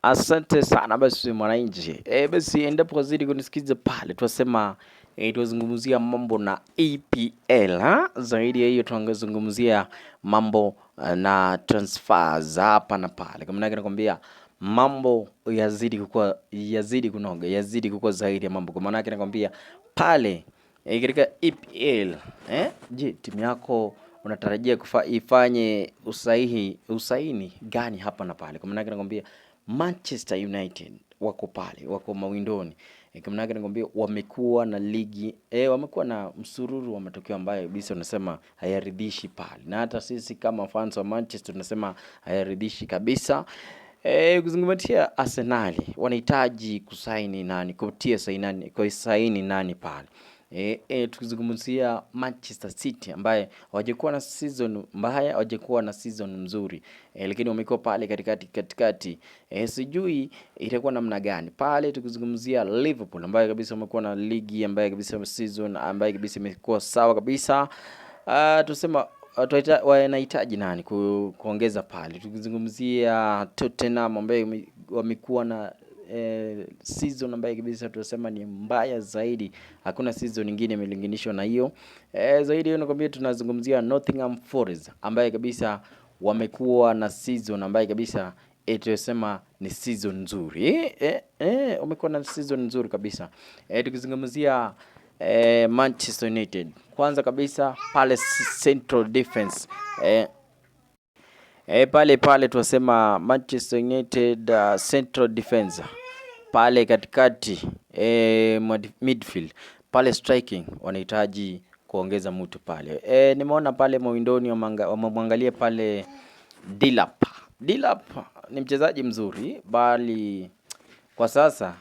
Asante sana basi mwananchi. Basi endapo wazidi kunisikiza pale tunasema tuzungumzia mambo na EPL ha? Zaidi ya hiyo tuangezungumzia mambo na transfers hapa na pale. Kama nake nakwambia mambo yazidi kunoga, yazidi kukua zaidi ya mambo. Kwa maana yake nakwambia pale katika EPL je, timu yako unatarajia ifanye usaini gani hapa na pale? Kwa maana yake nakwambia Manchester United wako pale, wako mawindoni. Kama nake nakwambia wamekuwa na ligi, wamekuwa na msururu wa matokeo ambayo kabisa unasema hayaridhishi pale. Na hata sisi kama fans wa Manchester tunasema hayaridhishi kabisa. Kuzungumzia Arsenal, wanahitaji kusaini nani, kutia saini nani pale. Tukizungumzia Manchester City ambaye hawajakuwa na season mbaya, hawajakuwa na season nzuri, lakini wamekuwa pale katikati. Sijui itakuwa namna gani pale. Tukizungumzia Liverpool ambaye kabisa wamekuwa na ligi ambaye kabisa season ambaye kabisa imekuwa sawa kabisa. Tusema wanahitaji nani kuongeza pale. Tukizungumzia Tottenham ambaye wamekuwa na season ambayo kabisa tunasema ni mbaya zaidi. Hakuna season nyingine imelinganishwa na hiyo. Zaidi hiyo nakwambia tunazungumzia Nottingham Forest ambaye kabisa wamekuwa na season ambayo kabisa tunasema ni season nzuri. Wamekuwa na season nzuri kabisa. Tukizungumzia Manchester United, kwanza kabisa pale central defense pale tunasema Manchester United central defense pale katikati, midfield pale striking wanahitaji kuongeza mtu pale. Nimeona pale mawindoni wamemwangalia pale Dilap ni mchezaji mzuri, bali kwa sasa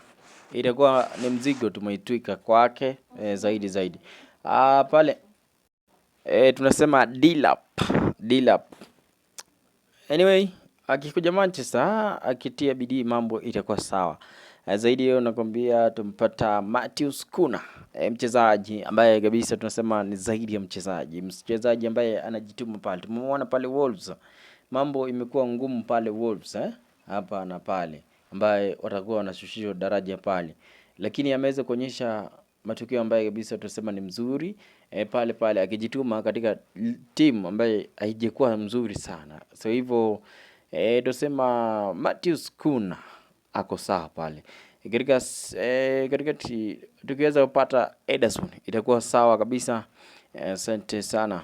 itakuwa ni mzigo tumeitwika kwake zaidi pale tunasema Dilap. Anyway, akikuja Manchester akitia bidii mambo itakuwa sawa. Zaidi hiyo nakwambia tumpata Matheus Cunha, mchezaji ambaye kabisa tunasema ni zaidi ya mchezaji ambaye anajituma pale. Tumemwona pale Wolves, mambo imekuwa ngumu pale Wolves hapa na pale, ambaye watakuwa wanashushishwa daraja pale, lakini ameweza kuonyesha matukio ambaye kabisa tunasema ni mzuri pale akijituma katika timu ambaye haijakuwa mzuri sana. So hivyo tunasema Matheus Cunha ako sawa pale. Katika tukiweza kupata Ederson itakuwa sawa kabisa. Asante sana.